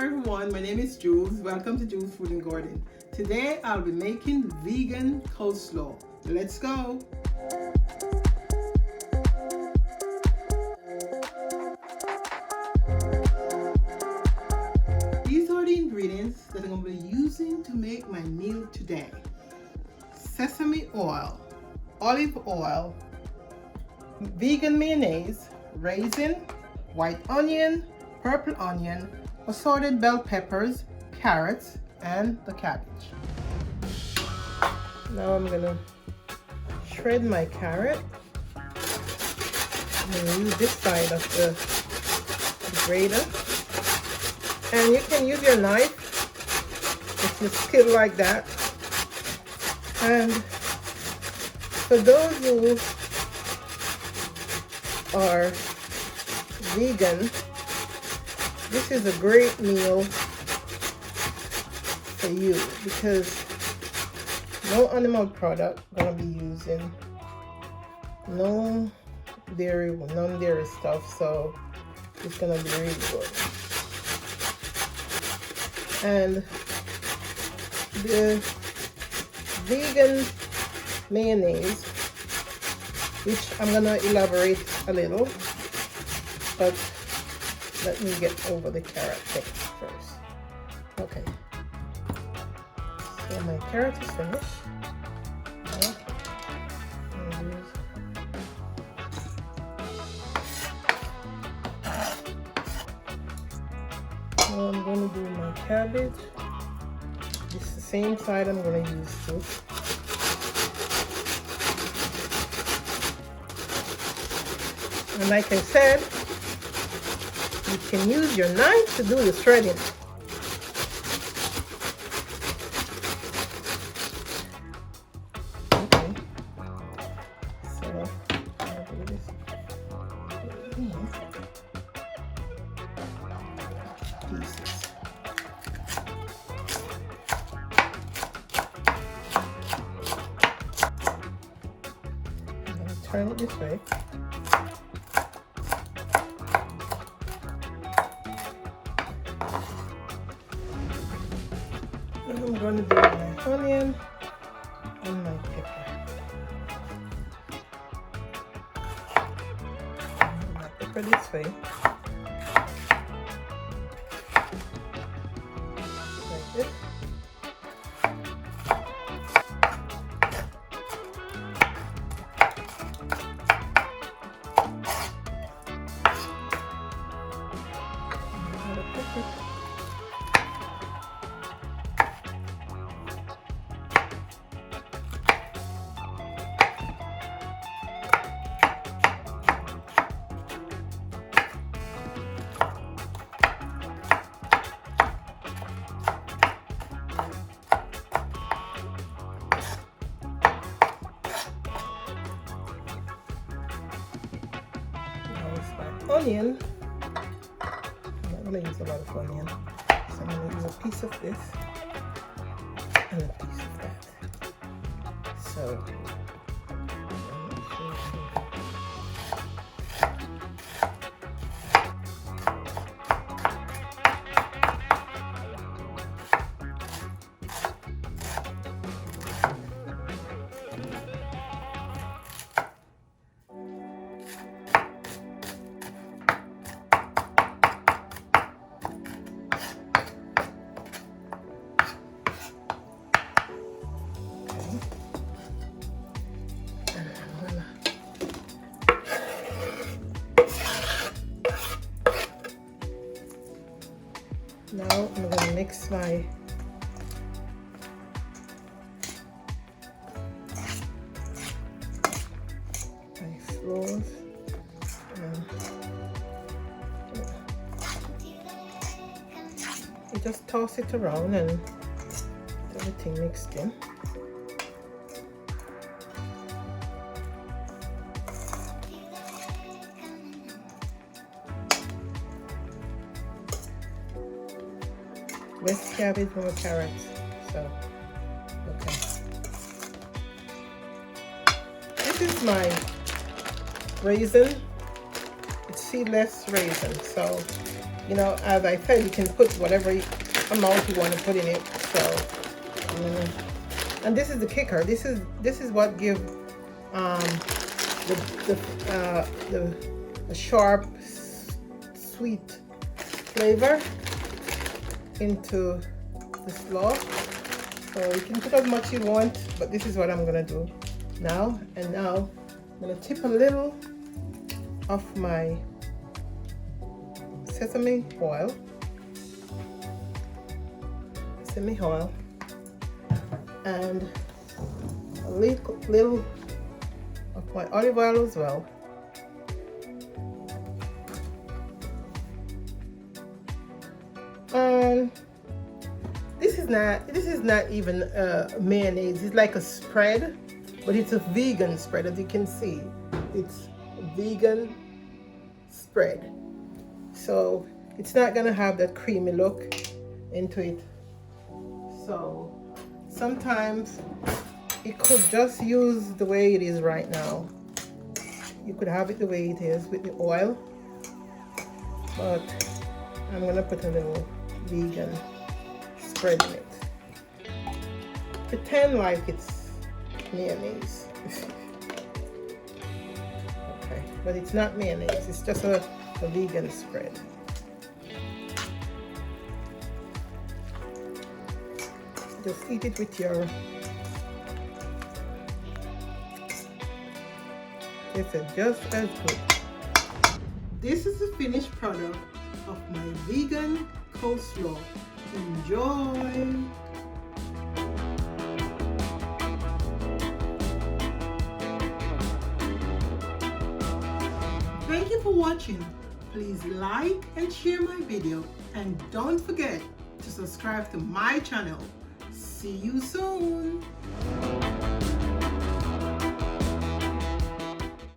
everyone, my name is Jules. Welcome to Jules Food and Garden. Today I'll be making vegan coleslaw. Let's go. These are the ingredients that I'm going to be using to make my meal today. Sesame oil, olive oil, vegan mayonnaise, raisin, white onion, purple onion, assorted bell peppers, carrots, and the cabbage. Now I'm gonna shred my carrot. I'm gonna use this side of the grater. And you can use your knife if you skill like that. And for those who are vegan, this is a great meal for you because no animal product gonna be using, no dairy, non-dairy stuff, so it's gonna be really good. And the vegan mayonnaise, which I'm gonna elaborate a little, but let me get over the carrot thing first. Okay. So my carrot is finished. Now I'm going to do my cabbage. This is the same side I'm going to use too. And like I said, you can use your knife to do the shredding. Okay, so I'll do this. Pieces. I'm going to turn it this way. I'm going to do my onion and my pepper. My pepper this way. Like this. Onion. I'm not going to use a lot of onion, so I'm going to use a piece of this and a piece of that. So now I'm going to mix my flours. You just toss it around and everything mixed in. Less cabbage, more carrots. So, okay. This is my raisin. It's seedless raisin. So You know, as I said, you can put whatever amount you want to put in it. So, and this is the kicker. This is what gives the sharp, sweet flavor into the slaw. So you can put as much you want, but this is what I'm gonna do now. And now I'm gonna tip a little of my sesame oil, and a little of my olive oil as well. And this is not even mayonnaise. It's like a spread, but it's a vegan spread. As you can see, it's a vegan spread, so it's not gonna have that creamy look into it. So sometimes it could just use the way it is right now. You could have it the way it is with the oil, but I'm gonna put a little vegan spread in it. Pretend like it's mayonnaise. Okay, but it's not mayonnaise, it's just a vegan spread. Just eat it with your, it's just as good. This is the finished product of my vegan coleslaw. Enjoy! Thank you for watching. Please like and share my video, and don't forget to subscribe to my channel. See you soon!